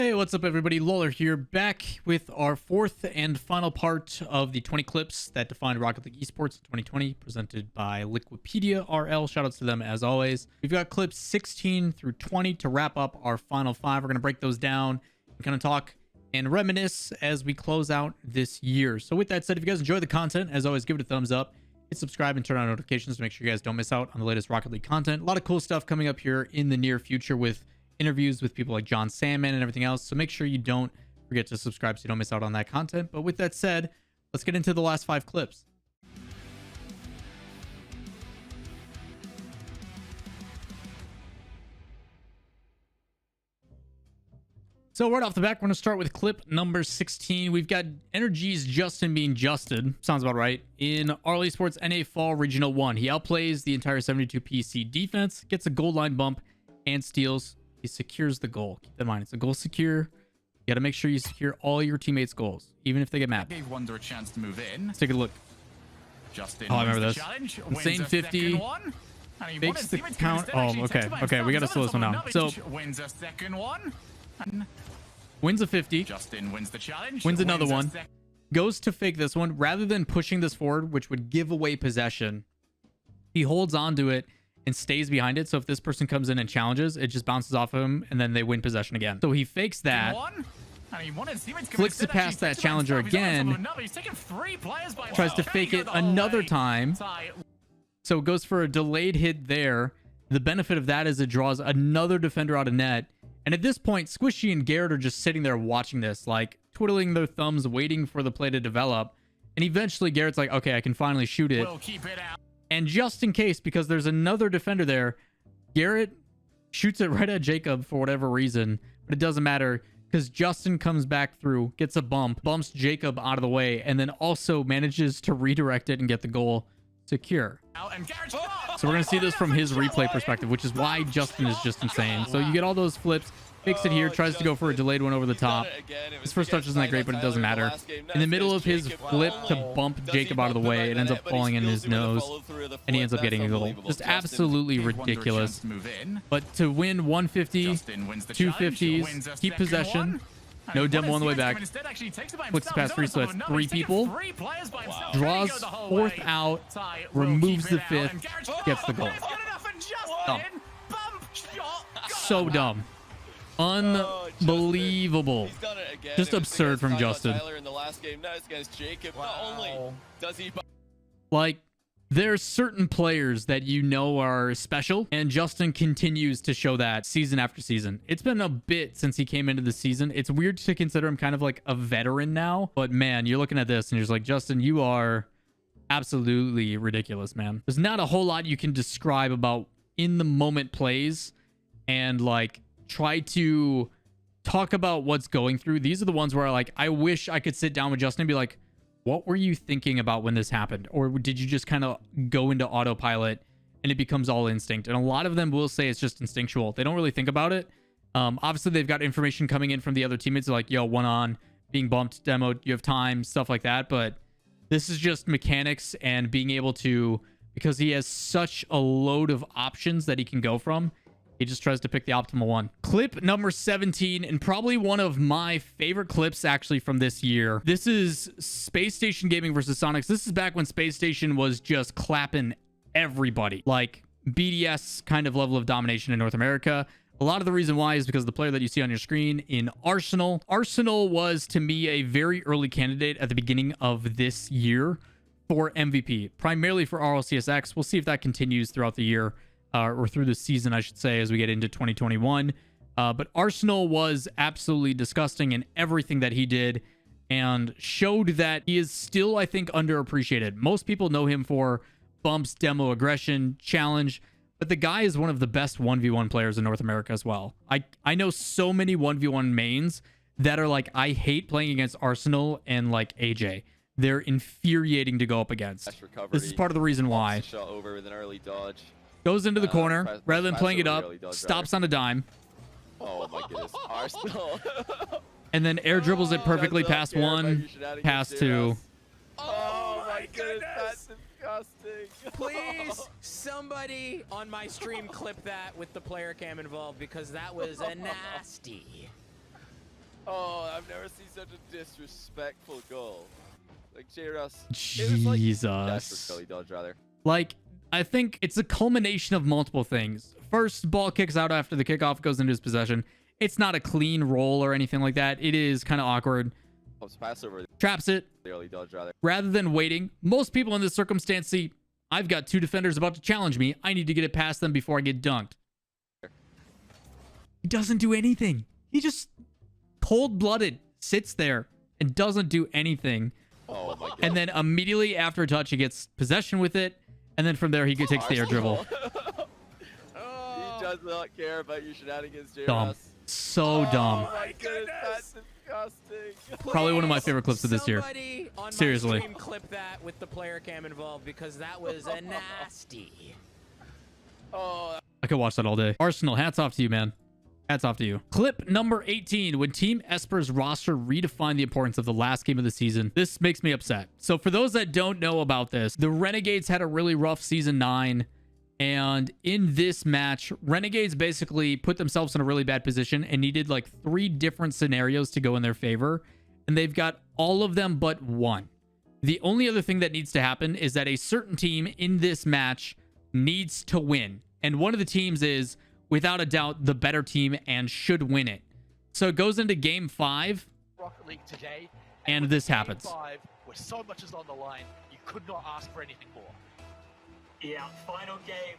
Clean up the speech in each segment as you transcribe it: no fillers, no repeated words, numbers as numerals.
Hey, what's up everybody? Lawler here, back with our fourth and final part of the 20 clips that defined Rocket League esports in 2020, presented by Liquipedia RL. Shoutouts to them as always. We've got clips 16 through 20 to wrap up our final five. We're going to break those down and kind of talk and reminisce as we close out this year. So with that said, if you guys enjoy the content, as always, give it a thumbs up, hit subscribe and turn on notifications to make sure you guys don't miss out on the latest Rocket League content. A lot of cool stuff coming up here in the near future with interviews with people like John Sandman and everything else. So make sure you don't forget to subscribe so you don't miss out on that content. But with that said, let's get into the last five clips. So right off the bat, we're going to start with clip number 16. We've got Energy's Justin being Justin. Sounds about right. In RL Esports NA Fall Regional 1. He outplays the entire 72 PC defense, gets a goal line bump, and steals. He secures the goal. Keep that in mind. It's a goal secure. You got to make sure you secure all your teammates' goals, even if they get mad. Gave Wonder a chance to move in. Let's take a look. Justin I remember this. Insane 50. Fakes the count. Oh, okay. Okay, we got to slow this one down. So, wins a second one. wins a 50. Justin wins the challenge. Wins another one. Goes to fake this one. Rather than pushing this forward, which would give away possession, he holds on to it and stays behind it. So if this person comes in and challenges, it just bounces off of him and then they win possession again. So he fakes that, flicks it past that challenger again, tries to fake it another time. So it goes for a delayed hit there. The benefit of that is it draws another defender out of net. And at this point, Squishy and Garrett are just sitting there watching this, like twiddling their thumbs, waiting for the play to develop. And eventually Garrett's like, okay, I can finally shoot it. We'll keep it out. And just in case, because there's another defender there, Garrett shoots it right at Jacob for whatever reason. But it doesn't matter because Justin comes back through, gets a bump, bumps Jacob out of the way, and then also manages to redirect it and get the goal secure. So we're going to see this from his replay perspective, which is why Justin is just insane. So you get all those flips. Fakes it here, tries to go for a delayed one over the top. His first touch isn't that great, but it doesn't matter. In the middle of his flip to bump Jacob out of the way, it ends up falling in his nose, and he ends up getting a goal. Just absolutely ridiculous. But to win 150, 250s, keep possession, no demo on the way back, flicks past three, so that's three people, draws fourth out, removes the fifth, gets the goal. Dumb. So dumb. Unbelievable. Just absurd from Justin. Like, there's certain players that you know are special, and Justin continues to show that season after season. It's been a bit since he came into the season. It's weird to consider him kind of like a veteran now, but man, you're looking at this and you're just like, Justin, you are absolutely ridiculous, man. There's not a whole lot you can describe about in the moment plays and like try to talk about what's going through. These are the ones where like I wish I could sit down with Justin and be like, what were you thinking about when this happened? Or did you just kind of go into autopilot and it becomes all instinct? And a lot of them will say it's just instinctual. They don't really think about it. Obviously they've got information coming in from the other teammates like, yo, one on, being bumped, demoed, you have time, stuff like that. But this is just mechanics and being able to, because he has such a load of options that he can go from, he just tries to pick the optimal one. Clip number 17, and probably one of my favorite clips actually from this year. This is Space Station Gaming versus Sonics. This is back when Space Station was just clapping everybody. Like BDS kind of level of domination in North America. A lot of the reason why is because the player that you see on your screen in Arsenal. Arsenal was, to me, a very early candidate at the beginning of this year for MVP. Primarily for RLCSX. We'll see if that continues throughout the year. Or through the season, I should say, as we get into 2021. But Arsenal was absolutely disgusting in everything that he did and showed that he is still, I think, underappreciated. Most people know him for bumps, demo, aggression, challenge, but the guy is one of the best 1v1 players in North America as well. I know so many 1v1 mains that are like, I hate playing against Arsenal and like AJ. They're infuriating to go up against. This is part of the reason why. Shot over with an early dodge. Goes into the corner, rather than playing it up, stops on a dime. Oh my goodness, Arsenal. And then air dribbles it perfectly past one, past two. Oh my goodness, that's disgusting. Please, somebody on my stream clip that with the player cam involved because that was a nasty. Oh, I've never seen such a disrespectful goal. Like J-Russ. It was like Jesus. Gully dodge rather. Like, I think it's a culmination of multiple things. First, ball kicks out after the kickoff goes into his possession. It's not a clean roll or anything like that. It is kind of awkward. Helps pass over Traps it. the early dodge rather. Rather than waiting, most people in this circumstance see, I've got two defenders about to challenge me. I need to get it past them before I get dunked. He doesn't do anything. He just cold-blooded sits there and doesn't do anything. Oh my god. And then immediately after a touch, he gets possession with it. And then from there, he takes the air dribble. He does not care about your shenanigans, Dumb. J-Russ. So dumb. Oh my goodness, that's disgusting. Probably one of my favorite clips of this year. Somebody on Seriously. my stream clip that with the player cam involved because that was a nasty. Oh, I could watch that all day. Arsenal, hats off to you, man. Hats off to you. Clip number 18. When Team Esper's roster redefined the importance of the last game of the season. This makes me upset. So for those that don't know about this, the Renegades had a really rough Season 9. And in this match, Renegades basically put themselves in a really bad position and needed like 3 different scenarios to go in their favor. And they've got all of them but one. The only other thing that needs to happen is that a certain team in this match needs to win. And one of the teams is, without a doubt, the better team and should win it. So it goes into game 5, Rocket League today, and with this game happens. 5, where so much is on the line, you could not ask for anything more. Yeah, final game.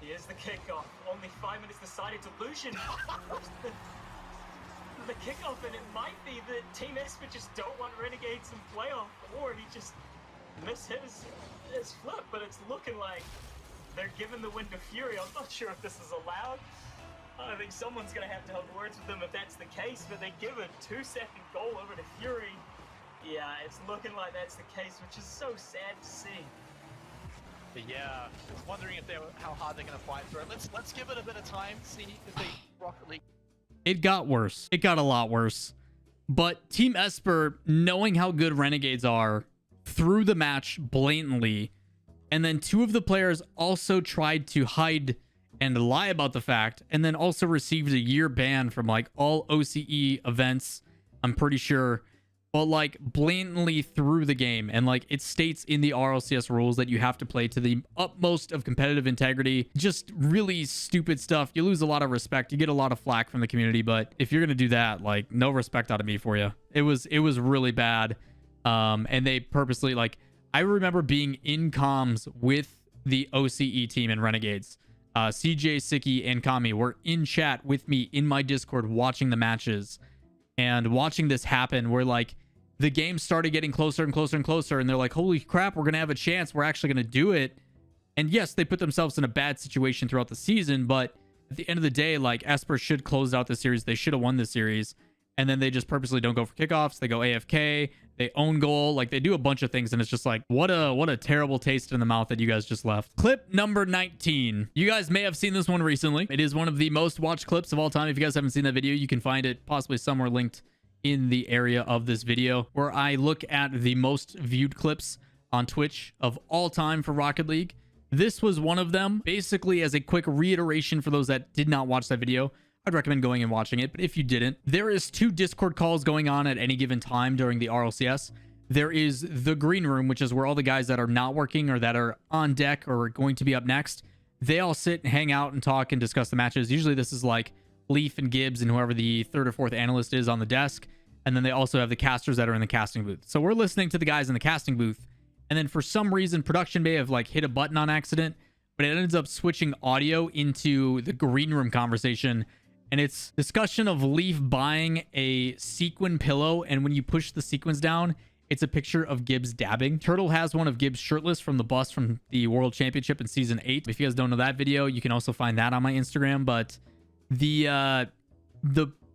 Here's the kickoff. Only 5 minutes decided to Lucian. the kickoff, and it might be that Team Esper just don't want Renegades in playoff, or he just mishit his flip, but it's looking like they're giving the win to Fury. I'm not sure if this is allowed. I think someone's going to have words with them if that's the case, but they give a 2-second goal over to Fury. Yeah, it's looking like that's the case, which is so sad to see. But yeah, I was wondering if how hard they're going to fight for it. Let's give it a bit of time, see if they Rocket League. It got worse. It got a lot worse. But Team Esper, knowing how good Renegades are, threw the match blatantly. And then 2 of the players also tried to hide and lie about the fact, and then also received a year ban from like all OCE events, I'm pretty sure. But like blatantly threw the game, and like it states in the RLCS rules that you have to play to the utmost of competitive integrity. Just really stupid stuff. You lose a lot of respect, you get a lot of flack from the community, but if you're gonna do that, like, no respect out of me for you. It was really bad. And they purposely, like, I remember being in comms with the OCE team in Renegades. CJ, Siki, and Kami were in chat with me in my Discord watching the matches and watching this happen, where like the game started getting closer and closer and closer, and they're like, holy crap, we're gonna have a chance, we're actually gonna do it. And yes, they put themselves in a bad situation throughout the season, but at the end of the day, like, Esper should close out the series. They should have won the series. And then they just purposely don't go for kickoffs. They go AFK. They own goal. Like, they do a bunch of things, and it's just like, what a terrible taste in the mouth that you guys just left. Clip number 19. You guys may have seen this one recently. It is one of the most watched clips of all time. If you guys haven't seen that video, you can find it possibly somewhere linked in the area of this video, where I look at the most viewed clips on Twitch of all time for Rocket League. This was one of them. Basically, as a quick reiteration for those that did not watch that video, I'd recommend going and watching it. But if you didn't, there is 2 Discord calls going on at any given time during the RLCS. There is the green room, which is where all the guys that are not working or that are on deck or going to be up next, they all sit and hang out and talk and discuss the matches. Usually this is like Leaf and Gibbs and whoever the 3rd or 4th analyst is on the desk. And then they also have the casters that are in the casting booth. So we're listening to the guys in the casting booth. And then for some reason, production may have like hit a button on accident, but it ends up switching audio into the green room conversation. And it's discussion of Leaf buying a sequin pillow, and when you push the sequins down, it's a picture of Gibbs dabbing. Turtle has one of Gibbs shirtless from the bus from the World Championship in Season 8. If you guys don't know that video, you can also find that on my Instagram. But the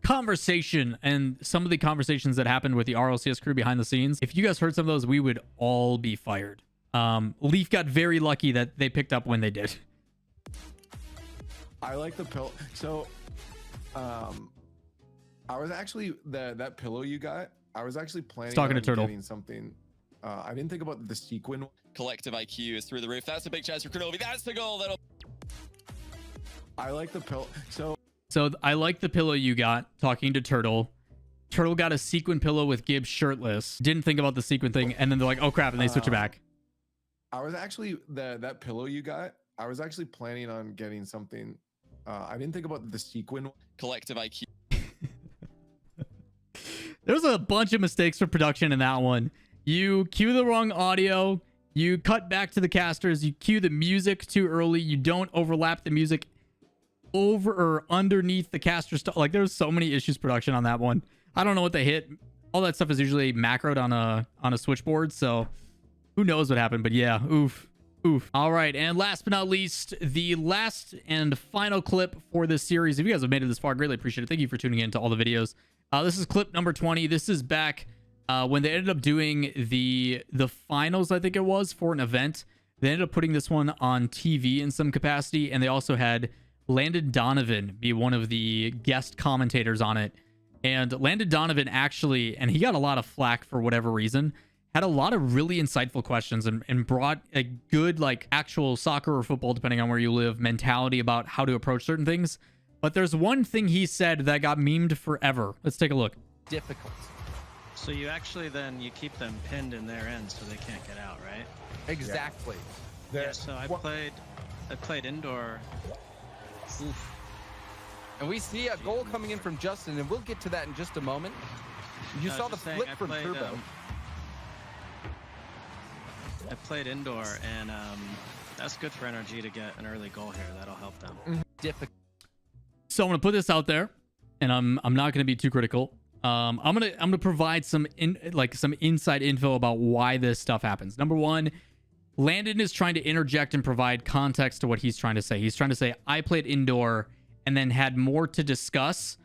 conversation and some of the conversations that happened with the RLCS crew behind the scenes, if you guys heard some of those, we would all be fired. Leaf got very lucky that they picked up when they did. I like the pillow. So I was actually that pillow you got. I was actually planning Talking to on Turtle. getting something. I didn't think about the sequin. collective IQ is through the roof. That's a big chance for Kronovi. That's the goal. That'll. I like the pillow. So I like the pillow you got, talking to Turtle. Turtle got a sequin pillow with Gibbs shirtless. Didn't think about the sequin thing, and then they're like, oh crap, and they switch it back. I was actually that pillow you got. I was actually planning on getting something. I didn't think about the sequin. Collective IQ. There's a bunch of mistakes for production in that one. You cue the wrong audio. You cut back to the casters. You cue the music too early. You don't overlap the music over or underneath the caster stuff. Like, there's so many issues production on that one. I don't know what they hit. All that stuff is usually macroed on a switchboard, so who knows what happened. But yeah, oof. All right, and last but not least, the last and final clip for this series. If you guys have made it this far, greatly appreciate it. Thank you for tuning in to all the videos. This is clip number 20. This is back when they ended up doing the finals, I think it was, for an event. They ended up putting this one on TV in some capacity, and they also had Landon Donovan be one of the guest commentators on it. And Landon Donovan actually, and he got a lot of flack for whatever reason, had a lot of really insightful questions and brought a good, like, actual soccer or football, depending on where you live, mentality about how to approach certain things. But there's one thing he said that got memed forever. Let's take a look. Difficult. So you actually then you keep them pinned in their end so they can't get out, right? Exactly. Yeah, so I played indoor. Oof. And we see a goal coming in from Justin, and we'll get to that in just a moment. You saw the flip from Turbo. I played indoor, and that's good for NRG to get an early goal here. That'll help them. Difficult. So I'm gonna put this out there, and I'm not gonna be too critical. I'm gonna provide some inside info about why this stuff happens. Number one, Landon is trying to interject and provide context to what he's trying to say. He's trying to say, I played indoor and then had more to discuss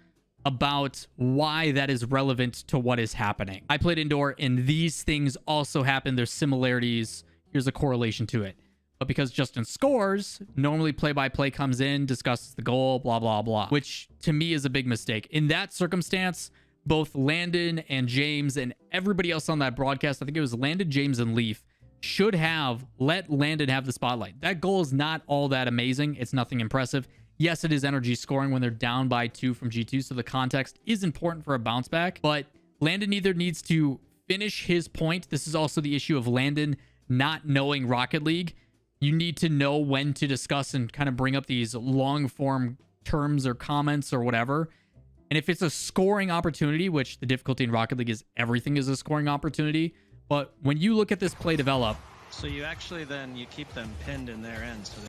about why that is relevant to what is happening. I played indoor and these things also happen. There's similarities. Here's a correlation to it. But because Justin scores, normally play-by-play comes in, discusses the goal, blah, blah, blah, which to me is a big mistake. In that circumstance, both Landon and James and everybody else on that broadcast, I think it was Landon, James, and Leaf, should have let Landon have the spotlight. That goal is not all that amazing. It's nothing impressive. Yes, it is energy scoring when they're down by 2 from G2, so the context is important for a bounce back. But Landon either needs to finish his point. This is also the issue of Landon not knowing Rocket League. You need to know when to discuss and kind of bring up these long-form terms or comments or whatever. And if it's a scoring opportunity, which the difficulty in Rocket League is everything is a scoring opportunity, but when you look at this play develop... So you actually then you keep them pinned in their end. So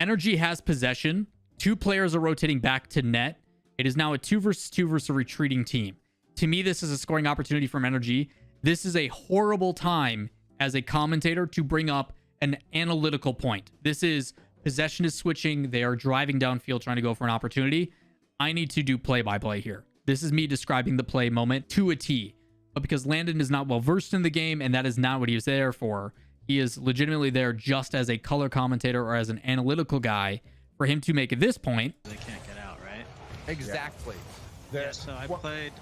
Energy has possession. 2 players are rotating back to net. It is now a 2 versus 2 versus a retreating team. To me, this is a scoring opportunity from Energy. This is a horrible time as a commentator to bring up an analytical point. This is possession is switching. They are driving downfield trying to go for an opportunity. I need to do play-by-play here. This is me describing the play moment to a T. But because Landon is not well versed in the game, and that is not what he was there for, he is legitimately there just as a color commentator or as an analytical guy. For him to make this point, they can't get out, right? Exactly. Yeah, so I played...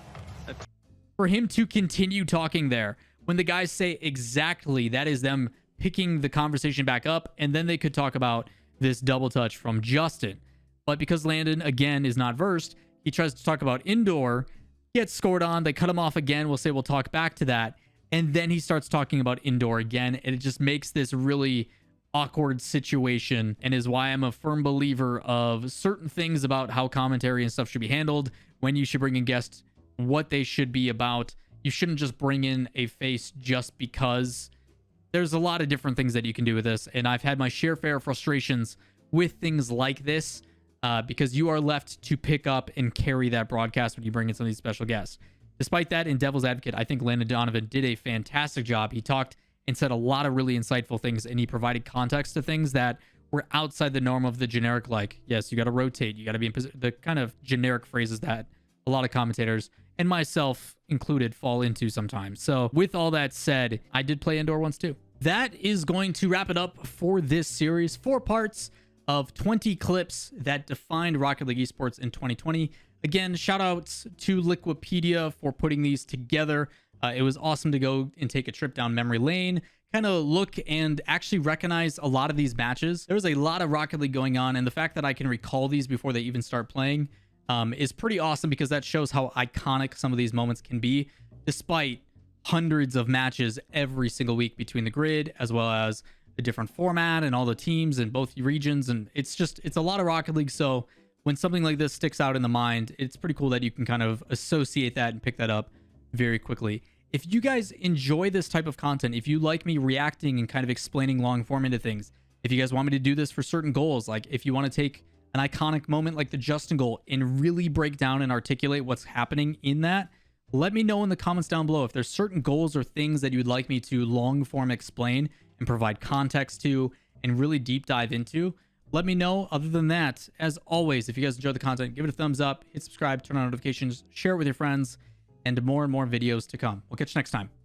For him to continue talking there, when the guys say exactly, that is them picking the conversation back up, and then they could talk about this double touch from Justin. But because Landon, again, is not versed, he tries to talk about indoor, gets scored on, they cut him off again, we'll say we'll talk back to that, and then he starts talking about indoor again, and it just makes this really awkward situation, and is why I'm a firm believer of certain things about how commentary and stuff should be handled, when you should bring in guests, what they should be about. You shouldn't just bring in a face just because. There's a lot of different things that you can do with this, and I've had my share of frustrations with things like this, because you are left to pick up and carry that broadcast when you bring in some of these special guests. Despite that, in Devil's Advocate, I think Landon Donovan did a fantastic job. He talked and said a lot of really insightful things, and he provided context to things that were outside the norm of the generic, like, yes, you got to rotate, you got to be in position, the kind of generic phrases that a lot of commentators, and myself included, fall into sometimes. So with all that said, I did play indoor once too. That is going to wrap it up for this series. 4 parts of 20 clips that defined Rocket League esports in 2020. Again, shout outs to Liquipedia for putting these together. It was awesome to go and take a trip down memory lane, kind of look and actually recognize a lot of these matches. There was a lot of Rocket League going on, and the fact that I can recall these before they even start playing is pretty awesome because that shows how iconic some of these moments can be, despite hundreds of matches every single week between the grid, as well as a different format and all the teams in both regions. And it's a lot of Rocket League. So when something like this sticks out in the mind, it's pretty cool that you can kind of associate that and pick that up very quickly. If you guys enjoy this type of content, if you like me reacting and kind of explaining long form into things, if you guys want me to do this for certain goals, like if you want to take an iconic moment like the Justin goal and really break down and articulate what's happening in that, let me know in the comments down below if there's certain goals or things that you'd like me to long form explain and provide context to and really deep dive into. Let me know. Other than that, as always, if you guys enjoyed the content, give it a thumbs up, hit subscribe, turn on notifications, share it with your friends, and more videos to come. We'll catch you next time.